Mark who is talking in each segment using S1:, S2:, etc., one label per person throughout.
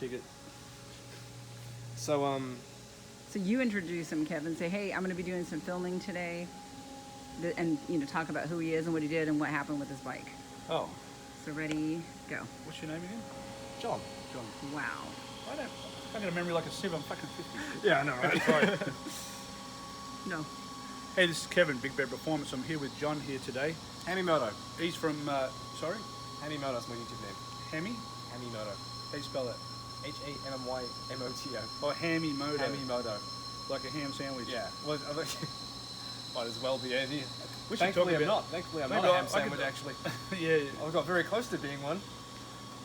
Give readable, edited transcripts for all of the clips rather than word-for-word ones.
S1: ticket.
S2: So
S3: So you introduce him, Kevin. Say, hey, I'm going to be doing some filming today, and talk about who he is and what he did and what happened with his bike.
S1: Oh,
S3: So ready, go.
S1: what's your name again?
S2: John.
S1: John.
S3: Wow.
S1: I got a memory like a sieve. I'm fucking 50.
S2: Yeah, I know, right?
S1: Sorry.
S3: No.
S1: Hey, this is Kevin, Big Bear Performance. I'm here with John here today.
S2: Hammy Moto.
S1: He's from, sorry?
S2: Hammy Moto is my YouTube name.
S1: Hammy?
S2: Hammy Moto.
S1: How do you spell that?
S2: HAMMYMOTO.
S1: Oh, Hammy Moto.
S2: Hammy Moto.
S1: Like a ham sandwich.
S2: Yeah. Well, might as well be.
S1: We should
S2: Thankfully,
S1: talk
S2: I'm
S1: about-
S2: not. Thankfully, I'm
S1: Maybe
S2: not a
S1: I
S2: ham
S1: could-
S2: sandwich, actually.
S1: Yeah,
S2: I got very close to being one.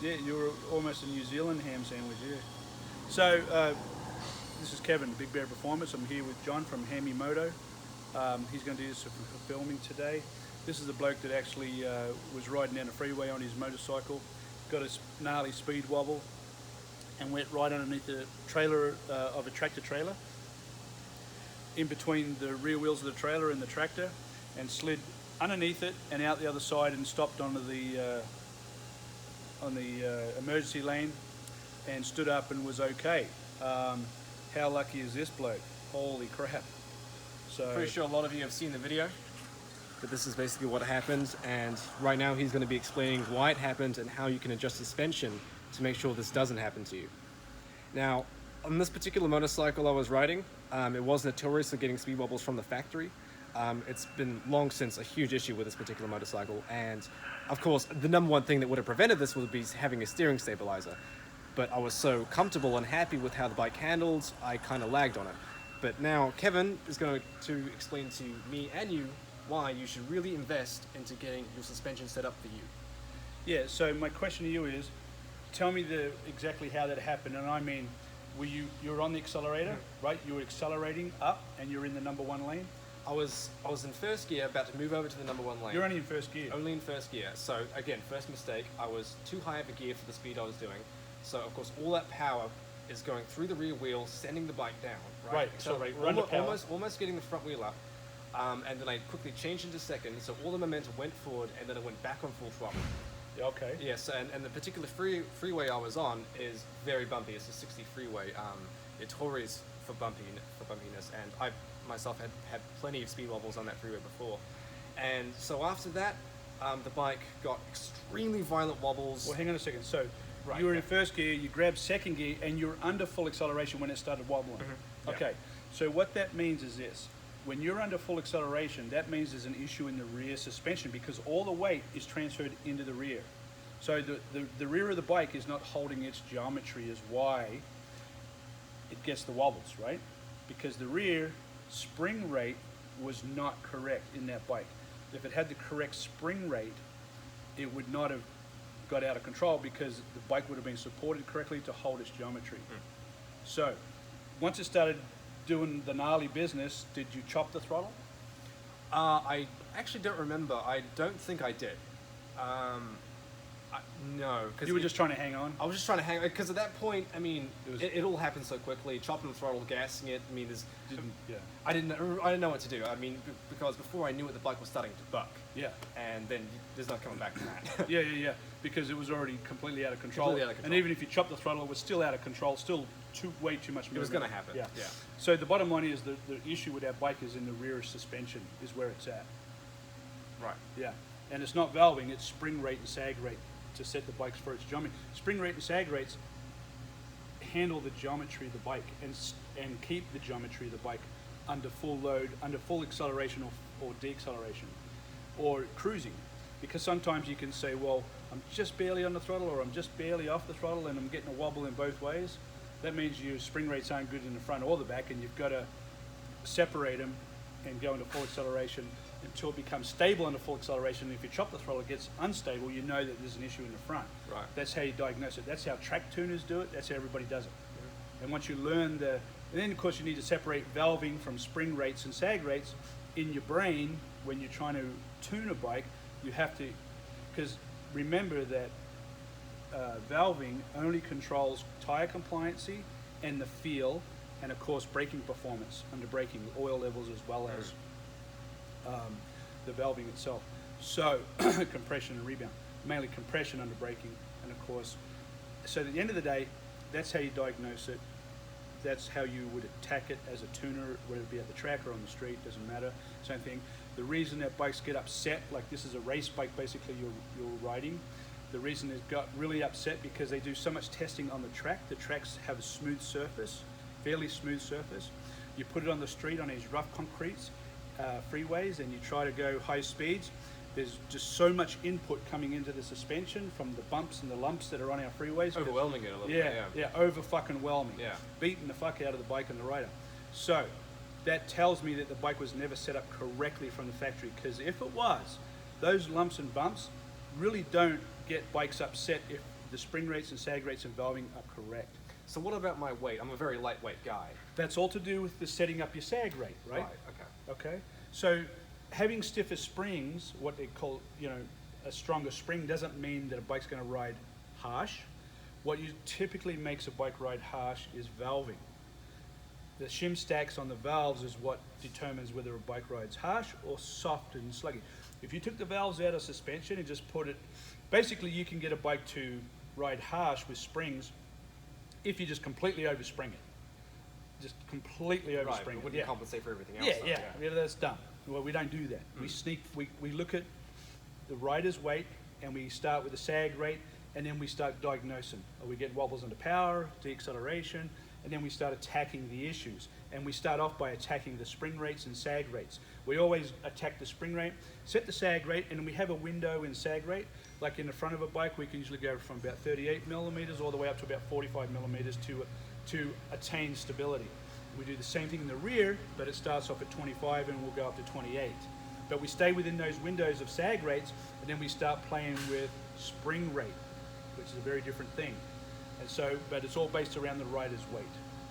S1: yeah, you're almost a New Zealand ham sandwich, yeah. So, this is Kevin, Big Bear Performance. I'm here with John from Hammy Moto. He's going to do this for filming today. This is the bloke that actually was riding down the freeway on his motorcycle, got a gnarly speed wobble, and went right underneath the trailer of a tractor trailer, in between the rear wheels of the trailer and the tractor, and slid underneath it and out the other side and stopped onto the emergency lane and stood up and was okay. How lucky is this bloke? Holy crap. So
S2: Pretty sure a lot of you have seen the video, but this is basically what happened, and right now he's going to be explaining why it happened and how you can adjust suspension to make sure this doesn't happen to you. Now, on this particular motorcycle I was riding, it was notorious for getting speed wobbles from the factory. It's been long since a huge issue with this particular motorcycle, and of course the number one thing that would have prevented this would be having a steering stabilizer. But I was so comfortable and happy with how the bike handled, I kind of lagged on it. But now Kevin is going to explain to me and you why you should really invest into getting your suspension set up for you.
S1: yeah, so my question to you is, tell me exactly how that happened. And I mean, you're on the accelerator, right? You were accelerating up and you're in the number one lane?
S2: I was in first gear, about to move over to the number one lane.
S1: You're only in first gear.
S2: Only in first gear. So again, first mistake, I was too high of a gear for the speed I was doing. So of course all that power is going through the rear wheel, sending the bike down.
S1: Right, accelerate, run to power.
S2: Almost getting the front wheel up. And then I quickly changed into second, so all the momentum went forward, and then it went back on full throttle.
S1: Yeah, okay.
S2: Yes, and the particular freeway I was on is very bumpy. It's a 60 freeway. Notorious for bumpiness, and I myself had plenty of speed wobbles on that freeway before. And so after that, the bike got extremely violent wobbles.
S1: Well, hang on a second. So
S2: Right,
S1: you were
S2: yeah.
S1: in first gear, you grabbed second gear, and you're under full acceleration when it started wobbling.
S2: yeah.
S1: Okay, so what that means is this. When you're under full acceleration, that means there's an issue in the rear suspension because all the weight is transferred into the rear. So the rear of the bike is not holding its geometry, is why it gets the wobbles, right? Because the rear spring rate was not correct in that bike. If it had the correct spring rate, it would not have got out of control because the bike would have been supported correctly to hold its geometry. So once it started doing the gnarly business, did you chop the throttle?
S2: I actually don't remember. I don't think I did. No, because
S1: You were just trying to hang on?
S2: I was just trying to hang, because at that point, I mean,
S1: It was-
S2: it all happened so quickly. Chopping the throttle, gassing it. I mean,
S1: Yeah.
S2: I didn't know what to do. I mean, because before I knew it, the bike was starting to buck,
S1: Yeah.
S2: and then there's no coming back from that.
S1: Yeah. Because it was already completely out of control.
S2: Completely out of control.
S1: And even if you chopped the throttle, it was still out of control, still way too much movement.
S2: It was going to happen.
S1: Yeah.
S2: Yeah.
S1: So the bottom line is the issue with our bike is in the rear suspension is where it's at.
S2: Right.
S1: Yeah. And it's not valving, it's spring rate and sag rate to set the bikes for its geometry. Spring rate and sag rates handle the geometry of the bike and keep the geometry of the bike under full load, under full acceleration or deceleration or cruising. Because sometimes you can say, well, I'm just barely on the throttle or I'm just barely off the throttle and I'm getting a wobble in both ways. That means your spring rates aren't good in the front or the back, and you've got to separate them and go into full acceleration until it becomes stable under full acceleration. And if you chop the throttle, it gets unstable, you know that there's an issue in the front.
S2: Right.
S1: That's how you diagnose it. That's how track tuners do it. That's how everybody does it. And once you learn and then of course you need to separate valving from spring rates and sag rates in your brain when you're trying to tune a bike. You have to, because remember that valving only controls tire compliancy and the feel, and of course braking performance under braking, oil levels as well as the valving itself. So compression and rebound, mainly compression under braking, and of course, so at the end of the day, that's how you diagnose it. That's how you would attack it as a tuner, whether it be at the track or on the street, doesn't matter, same thing. The reason that bikes get upset, like this is a race bike basically you're riding, the reason it got really upset because they do so much testing on the track. The tracks have a smooth surface, fairly smooth surface. You put it on the street on these rough concretes, freeways, and you try to go high speeds. There's just so much input coming into the suspension from the bumps and the lumps that are on our freeways.
S2: Overwhelming it a little
S1: Yeah,
S2: bit.
S1: yeah, over fucking whelming.
S2: Yeah.
S1: Beating the fuck out of the bike and the rider. So that tells me that the bike was never set up correctly from the factory, because if it was, those lumps and bumps really don't get bikes upset if the spring rates and sag rates and valving are correct.
S2: So what about my weight? I'm a very lightweight guy.
S1: That's all to do with the setting up your sag rate, right?
S2: Okay.
S1: Okay. So having stiffer springs, what they call, a stronger spring, doesn't mean that a bike's going to ride harsh. What typically makes a bike ride harsh is valving. The shim stacks on the valves is what determines whether a bike rides harsh or soft and sluggy. If you took the valves out of suspension and just put it, basically you can get a bike to ride harsh with springs if you just completely overspring it. Just completely overspring
S2: Right, but
S1: it.
S2: wouldn't compensate for everything else.
S1: Yeah,
S2: though,
S1: yeah, that's dumb. Well, we don't do that. We look at the rider's weight and we start with the sag rate, and then we start diagnosing. Are we getting wobbles into power, deacceleration, and then we start attacking the issues. And we start off by attacking the spring rates and sag rates. We always attack the spring rate, set the sag rate, and we have a window in sag rate. Like in the front of a bike, we can usually go from about 38 millimeters all the way up to about 45 millimeters to attain stability. We do the same thing in the rear, but it starts off at 25 and we'll go up to 28. But we stay within those windows of sag rates, and then we start playing with spring rate, which is a very different thing. And so, but it's all based around the rider's weight.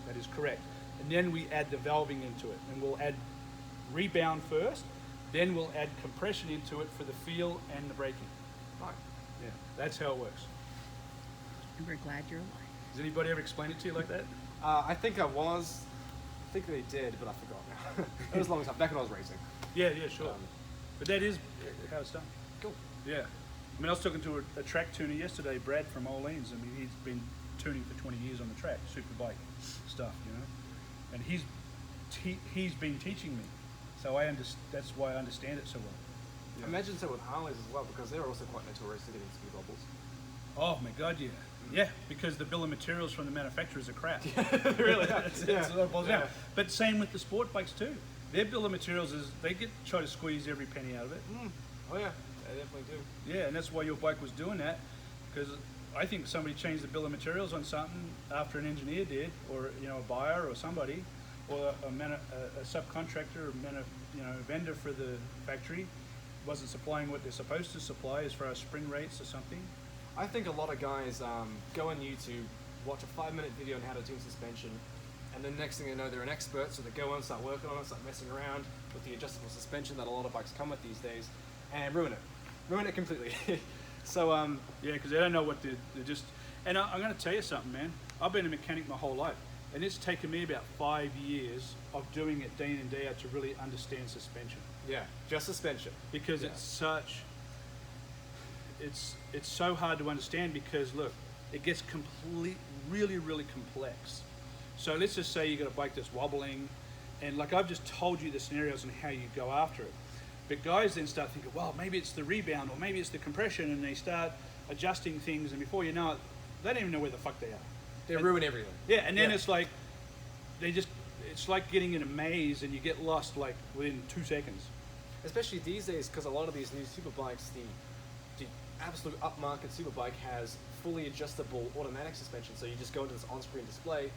S1: That is correct. And then we add the valving into it, and we'll add rebound first, then we'll add compression into it for the feel and the braking.
S2: Right.
S1: Yeah, that's how it works.
S3: And we're glad you're alive.
S1: Does anybody ever explain it to you like that?
S2: I think I think they did, but I forgot now. It was a long time, back when I was racing.
S1: Yeah, sure. But that is how it's done.
S2: Cool.
S1: Yeah. I mean, I was talking to a track tuner yesterday, Brad from Orleans. I mean, he's been tuning for 20 years on the track, superbike stuff, and he's been teaching me, so that's why I understand it so well.
S2: I imagine so with Harleys as well, because they're also quite notorious for getting speed wobbles.
S1: Oh my God, yeah. Yeah, because the bill of materials from the manufacturers are crap.
S2: Really?
S1: That's what it boils down. But same with the sport bikes too. Their bill of materials is they try to squeeze every penny out of it.
S2: Oh yeah, they definitely do.
S1: Yeah, and that's why your bike was doing that, because I think somebody changed the bill of materials on something after an engineer did, or a buyer or somebody, or a subcontractor, or vendor for the factory wasn't supplying what they're supposed to supply as far as spring rates or something.
S2: I think a lot of guys go on YouTube, watch a 5-minute video on how to tune suspension, and then next thing they know, they're an expert, so they go on, start working on it, start messing around with the adjustable suspension that a lot of bikes come with these days, and ruin it completely. So
S1: yeah, because they don't know what they're just. And I'm going to tell you something, man. I've been a mechanic my whole life, and it's taken me about 5 years of doing it day in and day out to really understand suspension.
S2: yeah, just suspension.
S1: Because it's so hard to understand, because look, it gets really, really complex. So let's just say you got a bike that's wobbling, and like I've just told you the scenarios and how you go after it. But guys then start thinking, well, maybe it's the rebound, or maybe it's the compression, and they start adjusting things, and before you know it, they don't even know where the fuck they are.
S2: They ruin everything.
S1: Yeah, and then it's like, it's like getting in a maze and you get lost like within 2 seconds.
S2: Especially these days, because a lot of these new superbikes, the absolute upmarket superbike has fully adjustable automatic suspension. So you just go into this on-screen display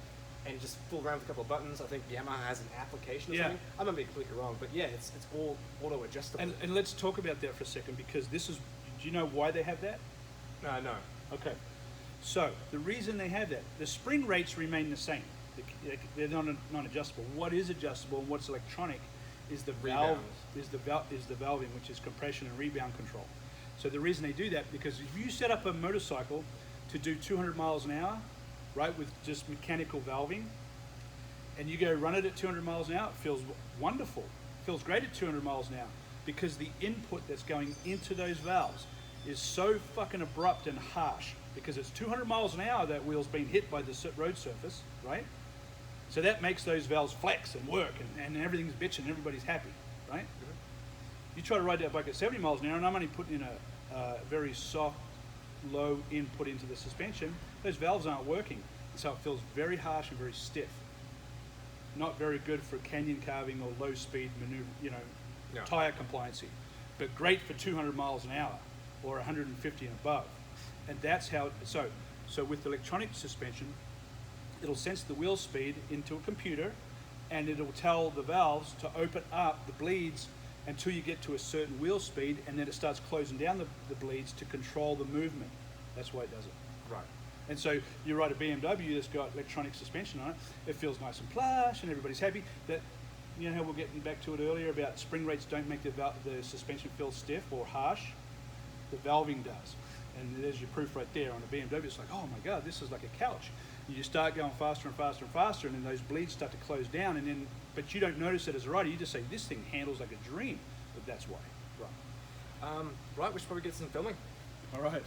S2: and you just fool around with a couple of buttons. I think Yamaha has an application or something. I might be completely wrong, but yeah, it's all auto-adjustable.
S1: And let's talk about that for a second, because do you know why they have that?
S2: No.
S1: Okay. So the reason they have that, the spring rates remain the same. They're non-adjustable. What is adjustable and what's electronic is the valve, is the valving, which is compression and rebound control. So the reason they do that, because if you set up a motorcycle to do 200 miles an hour, right, with just mechanical valving, and you go run it at 200 miles an hour, it feels wonderful. It feels great at 200 miles an hour, because the input that's going into those valves is so fucking abrupt and harsh because it's 200 miles an hour that wheel's been hit by the road surface, right? So that makes those valves flex and work, and everything's bitching, and everybody's happy, right? You try to ride that bike at 70 miles an hour, and I'm only putting in a very soft, low input into the suspension, those valves aren't working. So it feels very harsh and very stiff. Not very good for canyon carving or low speed maneuver,
S2: No.
S1: tire compliancy, but great for 200 miles an hour or 150 and above. And that's how, so with electronic suspension, it'll sense the wheel speed into a computer, and it'll tell the valves to open up the bleeds until you get to a certain wheel speed, and then it starts closing down the bleeds to control the movement. That's why it does it.
S2: Right.
S1: And so you ride a BMW that's got electronic suspension on it, it feels nice and plush and everybody's happy. That, you know how we're getting back to it earlier about spring rates don't make the suspension feel stiff or harsh? The valving does. And there's your proof right there on a BMW. It's like, oh my God, this is like a couch. You start going faster and faster and faster, and then those bleeds start to close down, and then, but you don't notice it as a rider. You just say, this thing handles like a dream. But that's why.
S2: Right, we should probably get some filming.
S1: All right.